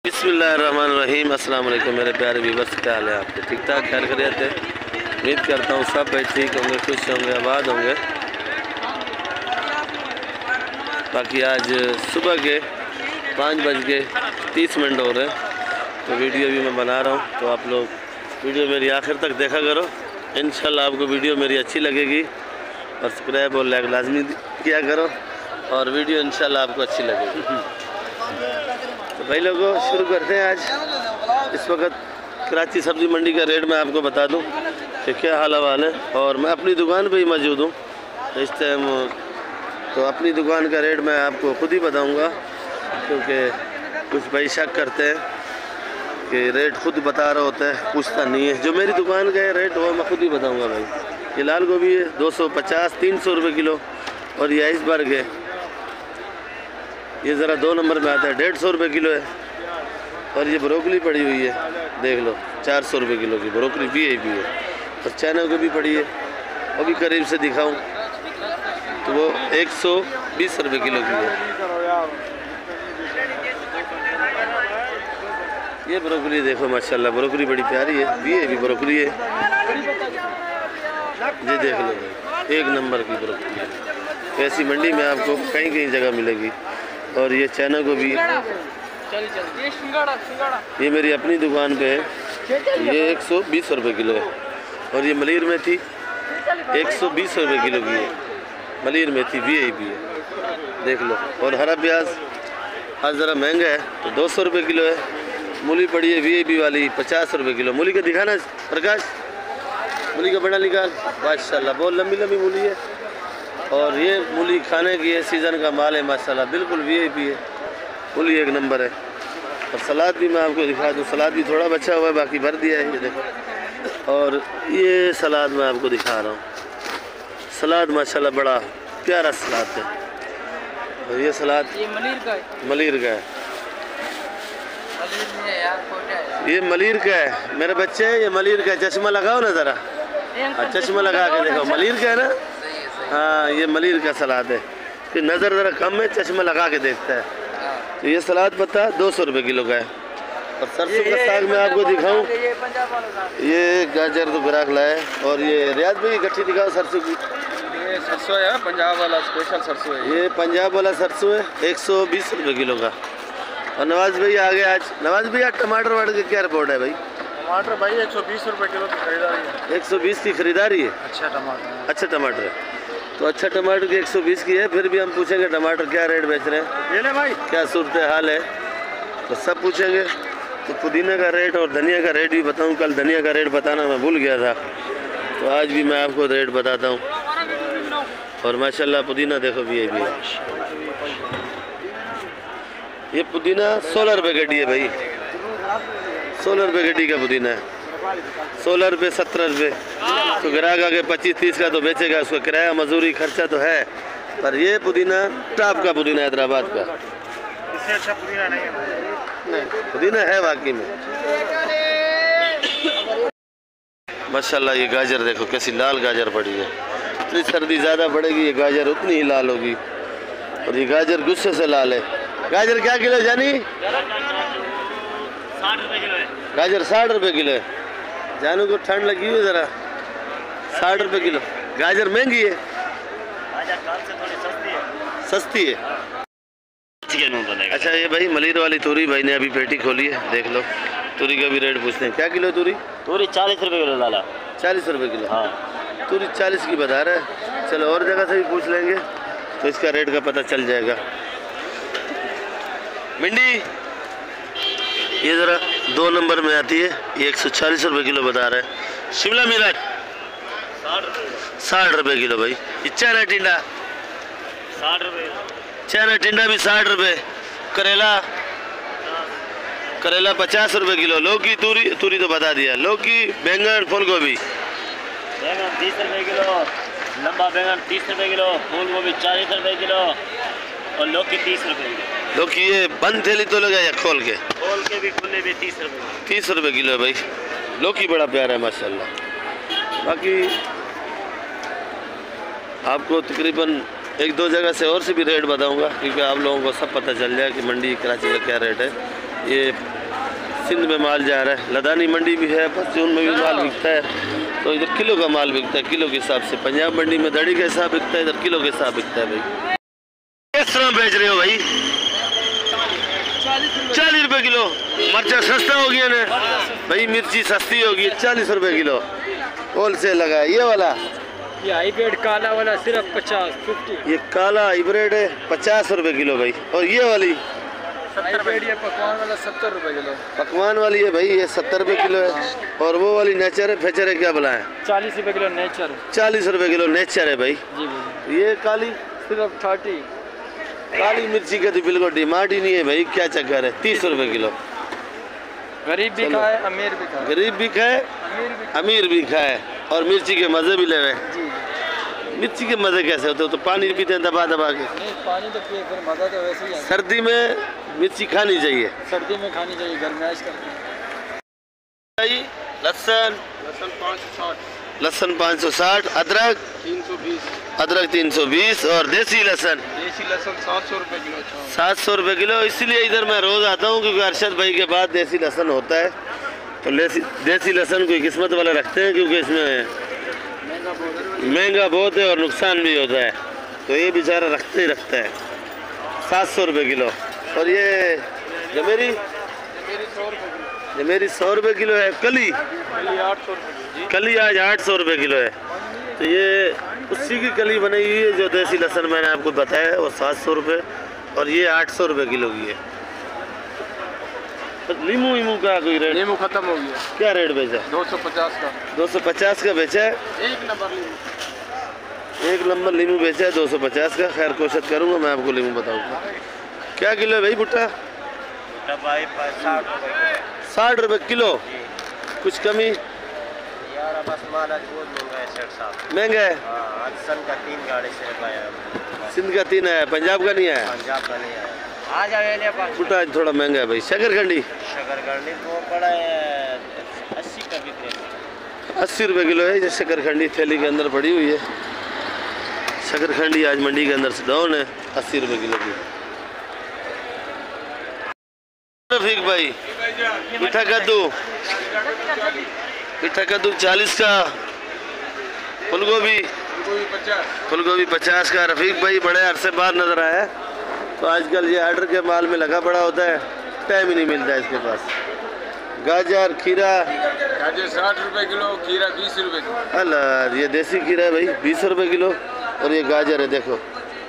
बिस्मिल्लाहिर्रहमानिर्रहीम। अस्सलाम वालेकुम मेरे प्यारे व्यूअर्स, क्या हाल है आपके? ठीक ठाक खैर खैरियत है? उम्मीद करता हूँ सब भाई ठीक होंगे, खुश होंगे, आबाद होंगे। बाकी आज सुबह के 5:30 हो रहे हैं, तो वीडियो भी मैं बना रहा हूँ, तो आप लोग वीडियो मेरी आखिर तक देखा करो। इंशाल्लाह आपको वीडियो मेरी अच्छी लगेगी और सब्सक्राइब और लाइक लाजमी किया करो और वीडियो इंशाल्लाह आपको अच्छी लगेगी। तो भाई लोगों शुरू करते हैं। आज इस वक्त कराची सब्ज़ी मंडी का रेट मैं आपको बता दूं कि क्या हाल हवाल है, और मैं अपनी दुकान पे ही मौजूद हूँ इस टाइम। तो अपनी दुकान का रेट मैं आपको खुद ही बताऊंगा, क्योंकि कुछ भाई शक करते हैं कि रेट खुद बता रहा होता है, पूछता नहीं है। जो मेरी दुकान का रेट वो मैं खुद ही बताऊँगा भाई। ये लाल गोभी है 250-300 रुपये किलो, और ये आइसबर्ग है, ये ज़रा 2 नंबर में आता है, 150 रुपये किलो है। और ये ब्रोकली पड़ी हुई है, देख लो 400 रुपये किलो की ब्रोकली VIP है। और चाइना को भी पड़ी है, वो भी करीब से दिखाऊं तो वो 120 रुपये किलो की है। ये ब्रोकली देखो माशाल्लाह, ब्रोकली बड़ी प्यारी है, VIP ब्रोकली है। ये देख लो भाई, 1 नंबर की ब्रोकली है। ऐसी मंडी में आपको कहीं कहीं जगह मिलेगी। और ये चाइना को भी, ये मेरी अपनी दुकान पे है, ये 120 रुपये किलो है। और ये मलिर मेथी 120 रुपये किलो की है, मलिर मेथी VIP है, देख लो। और हरा प्याज आज ज़रा महंगा है तो 200 रुपये किलो है। मूली पड़ी है VIP वाली 50 रुपये किलो। मूली का दिखाना प्रकाश, मूली का बड़ा निकाल, माशाल्लाह बहुत लंबी लंबी मूली है। और ये मूली खाने की है, सीज़न का माल है माशाल्लाह, बिल्कुल VIP है, मूली 1 नंबर है। और सलाद भी मैं आपको दिखा दूँ, सलाद भी थोड़ा बचा हुआ है, बाकी भर दिया है, ये देखो। और ये सलाद मैं आपको दिखा रहा हूँ, सलाद माशाल्लाह बड़ा प्यारा सलाद है। और ये सलाद ये मलिर का है, मलिर का है, ये मलिर का है मेरे बच्चे, ये मलिर का है। चश्मा लगाओ ना ज़रा, चश्मा लगा के देखो, मलिर का है ना। हाँ ये मलिर का सलाद है, कि नज़र ज़रा कम है, चश्मा लगा के देखता है। तो ये सलाद पत्ता 200 रुपये किलो का है। और सरसों का साग मैं आपको दिखाऊं, ये गाजर तो ग्राहक लाए। और ये रियाज भाई गट्ठी दिखाओ सरसों की। ये सरसों है, पंजाब वाला स्पेशल सरसों है। ये पंजाब वाला सरसों है, 120 रुपये किलो का। और नवाज भाई आ गए आज। नवाज भाई आज टमाटर वाटर की क्या रिपोर्ट है भाई? टमाटर भाई 120 रुपये किलो की खरीदारी है। 120 की खरीदारी है। अच्छा टमाटर, अच्छा टमाटर है, तो अच्छा टमाटर की 120 की है। फिर भी हम पूछेंगे टमाटर क्या रेट बेच रहे हैं, ये ले भाई, क्या सूरत हाल है, तो सब पूछेंगे। तो पुदीना का रेट और धनिया का रेट भी बताऊं। कल धनिया का रेट बताना मैं भूल गया था, तो आज भी मैं आपको रेट बताता हूं। और माशाल्लाह पुदीना देखो VIP है। ये पुदीना 16 रुपये गड्डी है भाई, 16 रुपये गड्डी का पुदीना है। 16 रुपये 17 रुपये, तो ग्राहक आगे 25-30 का तो बेचेगा, उसका किराया मजदूरी खर्चा तो है। पर ये पुदीना टॉप का पुदीना हैदराबाद का, इससे अच्छा पुदीना नहीं है। पुदीना है वाकई में माशाल्लाह। ये गाजर देखो कैसी लाल गाजर पड़ी है, जितनी सर्दी ज़्यादा बढ़ेगी ये गाजर उतनी ही लाल होगी। और ये गाजर गुस्से से लाल है। गाजर क्या किलो जानी? 60 रुपये किलो है गाजर, 60 रुपये किलो है। जानू को ठंड लगी हुई ज़रा, 60 रुपये किलो। गाजर महंगी है, सस्ती है। अच्छा ये भाई मलिर वाली तूरी भाई ने अभी पेटी खोली है, देख लो। तूरी का भी रेट पूछते हैं, क्या किलो तूरी? तूरी 40 रुपये किलो डाला। 40 रुपये किलो। हाँ तूरी 40 की बता रहा है। चलो और जगह से भी पूछ लेंगे तो इसका रेट का पता चल जाएगा। भिंडी ये ज़रा 2 नंबर में आती है, ये 140 रुपये किलो बता रहा है। शिमला मिर्च 60 रुपये किलो भाई। ये चाइना टिंडा 60 रुपये, चाइना टिंडा भी 60 रुपये। करेला, करेला 50 रुपये किलो। लौकी, तूरी तो बता दिया। लौकी, बैंगन, फूल गोभी, बैंगन 30 रुपये किलो, लंबा बैंगन 30 रुपये किलो, फूल गोभी 40 रुपये किलो, और लौकी 30 रुपये किलो। लौकी ये बंद थैली तो लगा या खोल के? खोल के भी, खुले भी 30 रुपये। 30 रुपये किलो है भाई। लौकी बड़ा प्यारा है माशाल्लाह। बाकी आपको तकरीबन 1-2 जगह से और से भी रेट बताऊंगा, क्योंकि आप लोगों को सब पता चल जाए कि मंडी कराची का क्या रेट है। ये सिंध में माल जा रहा है। लदानी मंडी भी है, पश्चिम में भी माल बिकता है। तो इधर किलो का माल बिकता है, किलो के हिसाब से। पंजाब मंडी में दड़ी के हिसाब बिकता है, इधर किलो के हिसाब बिकता है भाई। किस तरह बेच रहे हो भाई? 40 रुपये किलो। मिर्चा सस्ता हो गया ना भाई, मिर्ची सस्ती होगी। 40 रुपये किलो होल सेल लगा है। ये वाला, ये हाइब्रिड काला वाला सिर्फ 50 ये काला हाइब्रिड है 50 रुपये किलो भाई। और ये वाली हाइब्रिड ये पकवान वाला 70 रुपये किलो। पकवान वाली है भाई, ये 70 रुपये किलो है। और वो वाली नेचर है, फेचर है, क्या बोला है? 40 रुपये किलो नेचर। 40 रुपये किलो नेचर है भाई। जी भाई। ये काली सिर्फ 30। काली मिर्ची का तो बिल्कुल डिमांड ही नहीं है भाई, क्या चक्कर है? 30 रुपये किलो। गरीब भी खाए, अमीर भी खाए। गरीब भी खाए, अमीर भी खाए, और मिर्ची के मज़े भी ले रहे। जी। मिर्ची के मज़े कैसे होते हो? तो पानी पीते हैं दबा दबा के। नहीं, पानी तो पिए, फिर मज़ा तो वैसे ही है। सर्दी में मिर्ची खानी चाहिए, सर्दी में खानी चाहिए, गर्माइश करते हैं। लहसुन, लहसुन 560, अदरक 320, अदरक 320, और देसी लहसुन देसी लहसुन 700 रुपये किलो। 700 रुपये किलो। इसीलिए इधर मैं रोज़ आता हूँ, क्योंकि अरशद भाई के बाद देसी लहसुन होता है। तो देसी लहसुन कोई किस्मत वाले रखते हैं, क्योंकि इसमें महंगा बहुत है और नुकसान भी होता है। तो ये बेचारा रखते ही रखता है। 700 रुपये किलो। और ये जमेरी, जमेरी 100 रुपये किलो है। कली 800 रुपये। कली आज 800 रुपये किलो है। तो ये उसी की कली बनाई हुई है जो देसी लहसुन मैंने आपको बताया है, वो 700 रुपये, और ये 800 रुपये किलो की है। तो नींबू वीमू का कोई रेट? नींबू खत्म हो गया। क्या रेट बेचा? 250 का। 250 का बेचा है। एक नंबर नींबू। एक नंबर नींबू बेचा है 250 का। खैर कोशिश करूँगा मैं आपको नींबू बताऊँगा। क्या किलो है भाई भुट्टा? 60 रुपये किलो। कुछ कमी? यार बस माल आज बहुत महंगा है सेठ साहब। महंगा है? हाँ, आज सन का 3 गाड़ी से आया। सिंध का 3 आया, पंजाब का नहीं आया। पंजाब का नहीं आया। आ जाए भुट्टा आज थोड़ा महंगा है भाई। शकरकंडी, शकरकंडी तो पड़ा है 80 का बिक रहा है। 80 रुपये किलो है। ये शकरकंडी थैली के अंदर पड़ी हुई है। शकरकंडी आज मंडी के अंदर से डाउन है, 80 रुपये किलो की। रफीक भाई, मीठा कद्दू, मीठा कद्दू 40 का। फूलगोभी, फूलगोभी 50 का। रफीक भाई बड़े अरसे बाद नज़र आया। तो आजकल ये आर्डर के माल में लगा पड़ा होता है, टाइम ही नहीं मिलता है इसके पास। गाजर, खीरा, गाजर 60 रुपये किलो, खीरा 20 रुपये किलो। अल्लाह, ये देसी खीरा है भाई 20 रुपये किलो। और ये गाजर है, देखो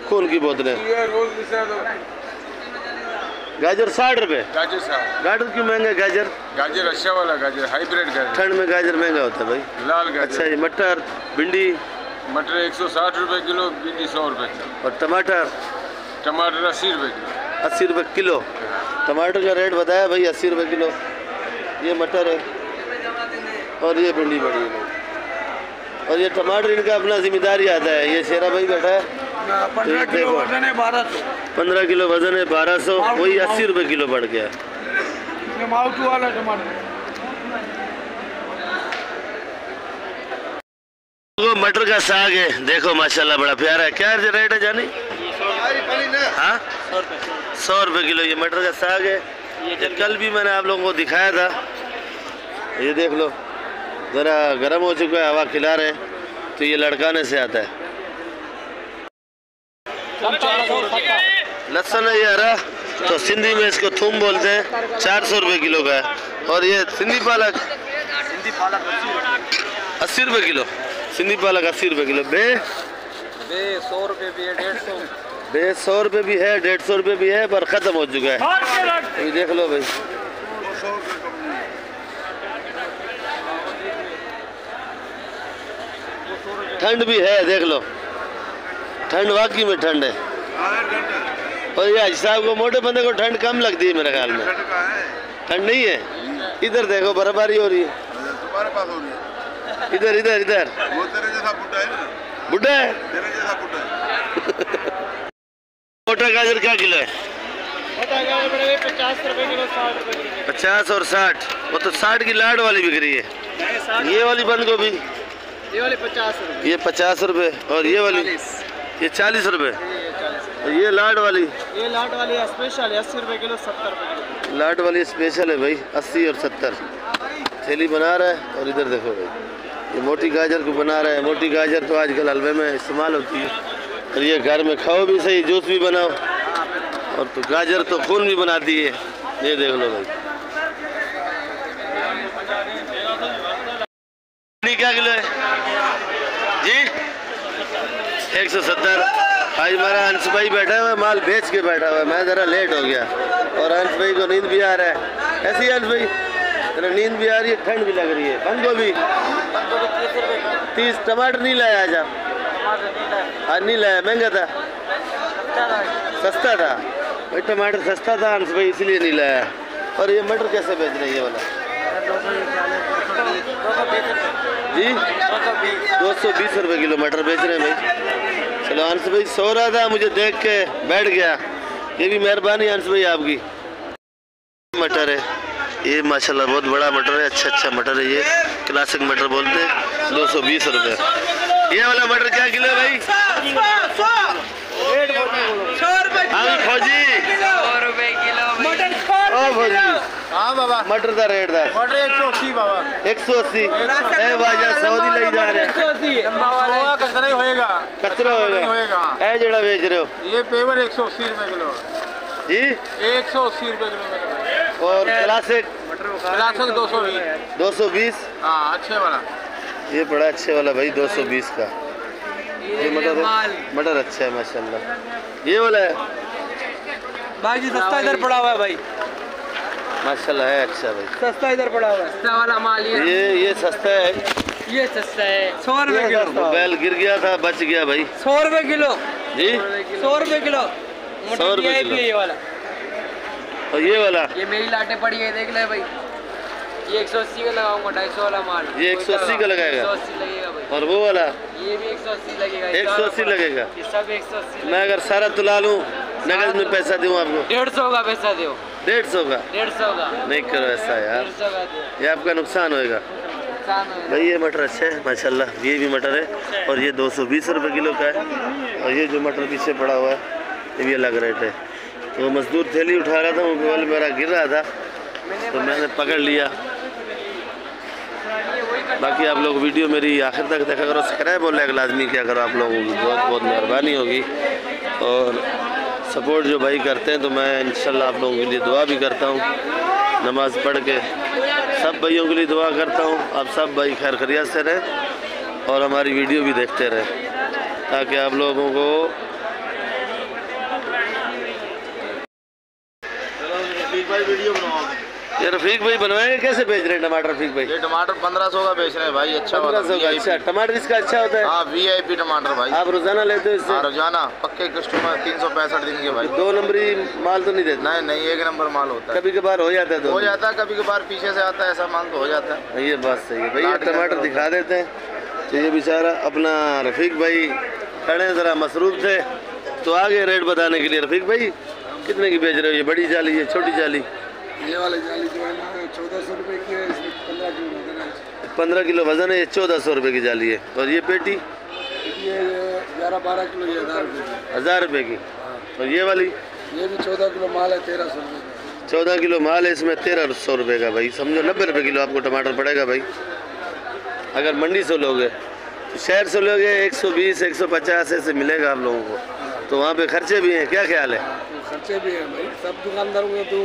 खून की बोतलें। गाजर 60 रुपये। गाजर 60। गाजर क्यों महंगा है? गाजर, गाजर अच्छा वाला गाजर, हाइब्रिड गाजर। ठंड में गाजर महंगा होता है भाई। लाल गाजर। अच्छा, ये मटर, भिंडी, मटर 160 रुपये किलो, भिंडी 100 रुपये किलो। और टमाटर? टमाटर 80 रुपये किलो। 80 रुपये किलो। टमाटर का रेट बताया भाई 80 रुपये किलो। ये मटर है, और ये भिंडी बड़ी है भाई। और ये टमाटर इनका अपना जिम्मेदारी आता है। ये शेरा भाई बैठा है। 15 किलो वजन है 1200। 15 किलो वजन है 1200। वही 80 रुपये किलो बढ़ गया। माउटू वाला टमाटर। वो मटर का साग है, देखो माशाल्लाह बड़ा प्यारा है। क्या रेट है जानी? हाँ, 100 रुपये किलो। ये मटर का साग है। ये कल भी मैंने आप लोगों को दिखाया था। ये देख लो, ज़रा गर्म हो चुका है, हवा खिला रहे हैं। तो ये लड़काने से आता है। लहसुन है ये हरा, तो सिंधी में इसको थूम बोलते हैं। 400 रुपये किलो का है। और ये सिंधी पालक, 80 रुपये किलो। सिंधी पालक 80 रुपये किलो। बे 100 रुपये भी है, 150। बे 100 रुपये भी है, 150 रुपये भी है, पर ख़त्म हो चुका है। ये देख लो भाई। ठंड भी है, देख लो, ठंड वाकई में ठंड है। और ये हाजी साहब को, मोटे बंदे को ठंड कम लगती है मेरे ख्याल में। ठंड नहीं है। इधर देखो बर्फबारी हो रही है। तुम्हारे पास हो रही है। इधर इधर इधर। वो तेरे जैसा बुड्ढा है ना। बुड्ढा है? तेरे जैसा बुड्ढा है। मोटा गाजर क्या किलो है? मोटा गाजर पड़ेगा 50 रुपये किलो, 60 रुपये किलो। 50 और 60। वो तो 60 की लाड वाली बिक रही है। ये वाली बंद गोभी, ये वाली 50 रुपये। ये 50 रुपये। और ये वाली, ये 40 रुपये। और ये लाड वाली, ये लाट वाली स्पेशल है 80 रुपये किलो, 70 रुपये किलो। लाट वाली स्पेशल है भाई, 80 और 70 थैली बना रहा है। और इधर देखो भाई, ये मोटी गाजर को बना रहा है। मोटी गाजर तो आजकल हलवे में इस्तेमाल होती है, और ये घर में खाओ भी सही, जूस भी बनाओ, और तो गाजर तो खून भी बनाती है। ये देख लो भाई, क्या किलो है जी? 170। आज हमारा अंश भाई बैठा हुआ है, माल बेच के बैठा हुआ है। मैं ज़रा लेट हो गया, और अंश भाई को नींद भी आ रहा है। ऐसी अंश भाई तेरा नींद भी आ रही है, ठंड भी लग रही है। बंद गोभी 30। टमाटर नहीं लाया आज आप? आज नहीं लाया, महंगा था? सस्ता था भाई, टमाटर सस्ता था अंश भाई, इसलिए नहीं लाया। और ये मटर कैसे बेच रही है वाला जी? 220 रुपये किलो मटर बेच रहे हैं भाई। चलो अंश भाई सो रहा था, मुझे देख के बैठ गया। ये भी मेहरबानी अंश भाई आपकी। मटर है ये माशाल्लाह, बहुत बड़ा मटर है, अच्छा मटर है। ये क्लासिक मटर बोलते हैं। 220 रुपये। ये वाला मटर क्या किलो है भाई? 100 रुपये फौजी। 100 रुपये किलो ओ फौजी, हाँ बाबा, मटर का रेट था? मटर 180 बाबा। 180। ए बाजा सऊदी ले जा रहे हैं। कचरा ही होएगा, कचरा होएगा। ए जेड़ा बेच रहे हो ये पेवर 180 रुपये किलो जी? 180 रुपये किलो। और क्लासिक? क्लासिक 220। 220। हाँ अच्छे वाला, ये बड़ा अच्छे वाला भाई, 220 का। ये मटर अच्छा है माशाल्लाह। ये वाला है भाई जी सस्ता इधर पड़ा हुआ है भाई, माशाल्लाह है अच्छा भाई, सस्ता इधर पड़ा हुआ है। सस्ता वाला माल ये सस्ता है। ये सस्ता है 100 रुपये किलो। बैल गिर गया था, बच गया भाई। 100 रुपये किलो जी? 100 रुपये किलो 100 रुपये किलो। ये वाला, और ये वाला? ये मेरी लाटें पड़ी है, देख ले भाई। ये 180 का लगाऊंगा, 250 वाला माल। ये 180 का लगाएगा? 180 लगेगा भाई। और वो वाला? ये भी 180 लगेगा। 180 लगेगा? ये सब 180। मैं अगर सारा तुला लूँ, नगद में पैसा दूँ आपको? 150 का पैसा दो। 150 का? 150 का नहीं करो ऐसा यार, 150 का दो। ये आपका नुकसान होएगा भाई। ये मटर अच्छा है माशाल्लाह, ये भी मटर है, और ये 220 रुपये किलो का है। और ये जो मटर पीछे पड़ा हुआ है ये भी अलग रेट है। तो मजदूर थैली उठा रहा था, वो बगल मेरा गिर रहा था, तो मैंने पकड़ लिया। बाकी आप लोग वीडियो मेरी आखिर तक देखा करो, सब्सक्राइब और लाइक लाजमी किया करो, आप लोगों की बहुत बहुत मेहरबानी होगी। और सपोर्ट जो भाई करते हैं, तो मैं इंशाल्लाह आप लोगों के लिए दुआ भी करता हूँ। नमाज़ पढ़ के सब भाइयों के लिए दुआ करता हूँ, आप सब भाई खैर खैरियत से रहें और हमारी वीडियो भी देखते रहें, ताकि आप लोगों को वीडियो बनाओ। ये रफीक भाई बनवाएंगे, कैसे बेच रहे हैं टमाटर रफीक भाई? ये टमाटर 1500 का बेच रहे हैं भाई, अच्छा 1500 का। अच्छा टमाटर इसका अच्छा होता है? हाँ VIP टमाटर भाई। आप रोजाना लेते हो इससे? हाँ रोजाना, पक्के कस्टमर, 365 दिन के भाई। 2 नंबरी माल तो नहीं देते? नहीं 1 नंबर माल होता है। कभी कभार हो जाता है? हो जाता है कभी कभार, पीछे से आता है ऐसा माल तो हो जाता है। ये बात सही है भाई। ये टमाटर दिखा देते हैं। तो ये बेचारा अपना रफीक भाई खड़े ज़रा मसरूफ थे, तो आगे रेट बताने के लिए। रफीक भाई कितने की बेच रहे हो? ये बड़ी जाली है, छोटी जाली? ये वाली जाली जो है ना 1400 रुपये की है, इसमें 15 किलो वजन है। 15 किलो वजन है, ये 1400 रुपये की जाली है। और ये पेटी? ये 11-12 किलो, ये 1000 रुपये की। 1000 रुपये की। और ये वाली? ये भी 14 किलो माल है, 1300 रुपये का। 14 किलो माल है, इसमें 1300 रुपये का भाई। समझो 90 रुपये किलो आपको टमाटर पड़ेगा भाई। अगर मंडी से लोगे, तो शहर से लोगे 120 150 ऐसे मिलेगा आप लोगों को। तो वहाँ पे खर्चे भी हैं, क्या ख्याल है? खर्चे भी हैं भाई, सब दुकानदारों में तो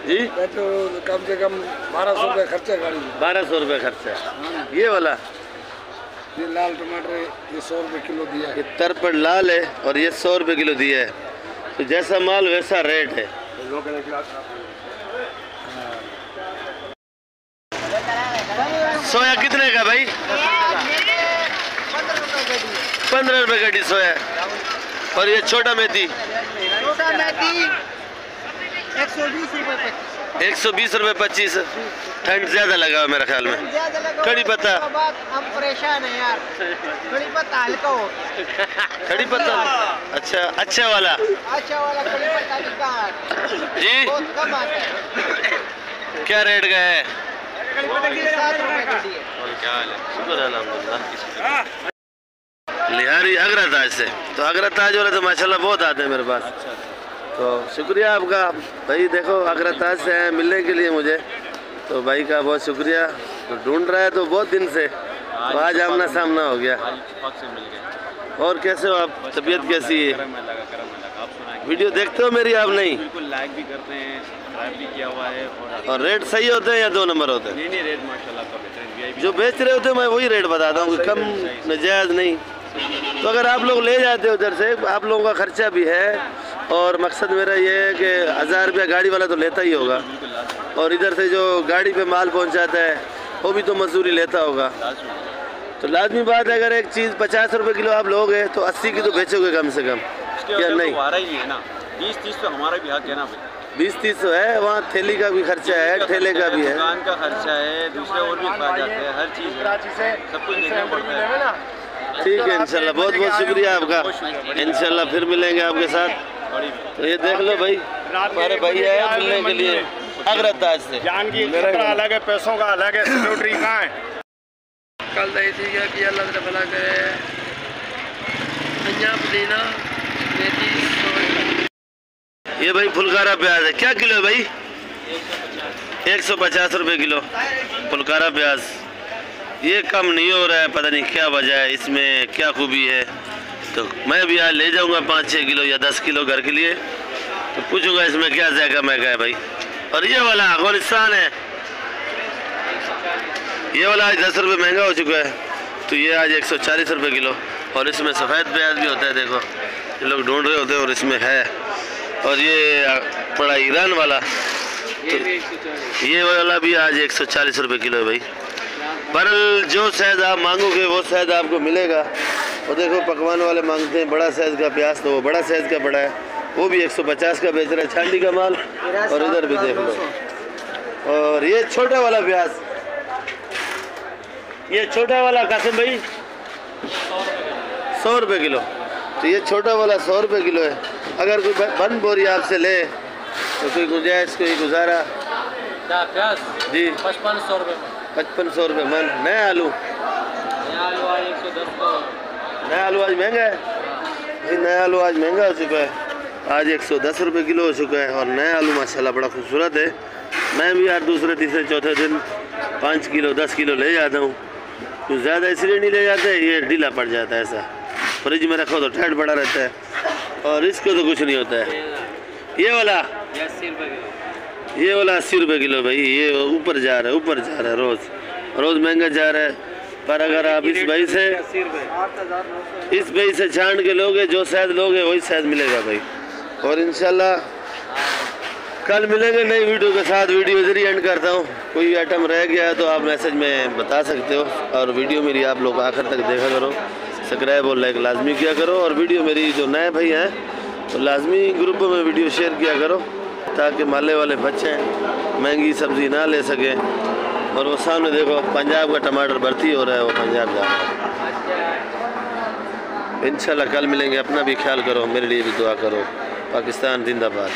जी तो कम से कम 1200 रुपये खर्चा गाड़ी में। 1200 रुपये खर्चा है। ये वाला? ये लाल टमाटर है, ये 100 रुपये किलो दिया है। ये तरपड़ लाल है और ये 100 रुपये किलो दिया है। तो जैसा माल वैसा रेट है। सोया कितने का भाई? 15 रुपये गड्डी सोया। और ये छोटा मेथी? 120 रुपये 25। ठंड ज्यादा लगा हुआ मेरे ख्याल में। कड़ी पत्ता? हम परेशान है यार, कड़ी पत्ता हल्का हो। कड़ी पत्ता अच्छा वाला? अच्छा वाला कड़ी पत्ता निकाल जी बहुत कम आता है। क्या रेट का है? कड़ी पत्ता की 7 रुपये कड़ी है। और क्या हाल है? शुक्र अल्हम्दुलिल्लाह। लिहारी अगरा ताज से, तो अगरा ताज वाले तो माशाल्लाह बहुत आते हैं मेरे पास। तो शुक्रिया आपका भाई। देखो अग्रताज से आए मिलने के लिए मुझे, तो भाई का बहुत शुक्रिया। तो ढूंढ रहा है तो बहुत दिन से, तो आज आमना सामना हो गया। से मिल गए। और कैसे हो आप, तबीयत कैसी है? करम लगा आप सुनाइए। वीडियो देखते हो मेरी आप? नहीं, बिल्कुल लाइक भी करते हैं, सब्सक्राइब भी किया हुआ है। और रेट सही होते हैं या 2 नंबर होते हैं? नहीं रेट माशाल्लाह का बेहतरीन VIP जो बेच रहे होते हैं मैं वही रेट बताता हूँ, कम नजायज़ नहीं। तो अगर आप लोग ले जाते हो उधर से, आप लोगों का खर्चा भी है, और मकसद मेरा ये है कि 1000 रुपया गाड़ी वाला तो लेता ही होगा, और इधर से जो गाड़ी पे माल पहुंचाता है वो भी तो मजदूरी लेता होगा। तो लाजमी बात है, अगर एक चीज़ 50 रुपये किलो आप लोगे तो 80 की तो बेचोगे कम से कम, या नहीं? हमारा ही है ना, 20-30 तो हमारा भी हक है ना भाई। 20-30 तो है, वहाँ थैली का भी खर्चा है, ठेले का भी है, दुकान का खर्चा है, दूसरे और भी अखराज आते हैं, हर चीज़ है, सब कुछ देखना पड़ता है। ठीक है इंशाल्लाह, बहुत बहुत शुक्रिया आपका। इंशाल्लाह फिर मिलेंगे आपके साथ। तो ये देख लो भाई, हमारे भाई आए मिलने के लिए अग्रताज से। जान की खतरा अलग है, पैसों का अलग है, सिक्योरिटी कहाँ है? कल दही थी क्या कि अल्लाह ताला भला करे। धनिया पुदीना मेथी। ये भाई फुलकारा प्याज है, क्या किलो है भाई? 150 रुपये किलो फुलकारा प्याज। ये कम नहीं हो रहा है, पता नहीं क्या वजह है, इसमें क्या खूबी है। तो मैं भी आज ले जाऊंगा 5-6 किलो या 10 किलो घर के लिए, तो पूछूंगा इसमें क्या जायका महंगा है भाई। और ये वाला अफगानिस्तान है, ये वाला आज 10 रुपये महंगा हो चुका है, तो ये आज 140 रुपये किलो। और इसमें सफ़ेद प्याज भी होता है, देखो ये लोग ढूंढ रहे होते हैं, और इसमें है। और ये पड़ा ईरान वाला, तो ये वाला भी आज 140 रुपये किलो है भाई। बरल जो साइज़ आप मांगोगे वो साइज़ आपको मिलेगा। और देखो पकवान वाले मांगते हैं बड़ा साइज़ का प्याज, तो वो बड़ा साइज़ का पड़ा है, वो भी 150 का बेच रहा है, छांडी का माल। और इधर भी देख लो, और ये छोटा वाला प्याज, ये छोटा वाला कासिम भाई 100 रुपये किलो। तो ये छोटा वाला 100 रुपये किलो है। अगर कोई बंद बोरी आपसे ले तो कोई गुंजाइश, कोई गुजारा? जी 5500 रुपये में। 5500 रुपये मन। नया आलू, नया आलू आज 110 का। नया आलू आज महंगा है भाई, नया आलू आज महंगा हो चुका है, आज 110 रुपये किलो हो चुका है। और नया आलू माशाल्लाह बड़ा खूबसूरत है। मैं भी यार दूसरे तीसरे चौथे दिन 5 किलो 10 किलो ले जाता हूँ। कुछ ज़्यादा इसलिए नहीं ले जाते, ये ढीला पड़ जाता है, ऐसा फ्रिज में रखो तो ठंड पड़ा रहता है, और इसको तो कुछ नहीं होता है। ये वाला 80 रुपये किलो। ये वाला 80 रुपये किलो भाई। ये ऊपर जा रहा है, ऊपर जा रहा है, रोज़ महंगा जा रहा है। पर अगर आप इस भाई से छांट के लोगे, जो शायद लोगे वही शायद मिलेगा भाई। और इंशाल्लाह कल मिलेंगे नई वीडियो के साथ। वीडियो इधर ही एंड करता हूँ। कोई आइटम रह गया है तो आप मैसेज में बता सकते हो। और वीडियो मेरी आप लोग आखिर तक देखा करो, सब्सक्राइब और लाइक लाजमी किया करो। और वीडियो मेरी जो नए भाई हैं तो लाजमी ग्रुपों में वीडियो शेयर किया करो, ताकि माले वाले बच्चे महंगी सब्ज़ी ना ले सकें। और वो सामने देखो पंजाब का टमाटर भर्ती हो रहा है, वो पंजाब जा रहा है। इंशाल्लाह कल मिलेंगे। अपना भी ख्याल करो, मेरे लिए भी दुआ करो। पाकिस्तान जिंदाबाद।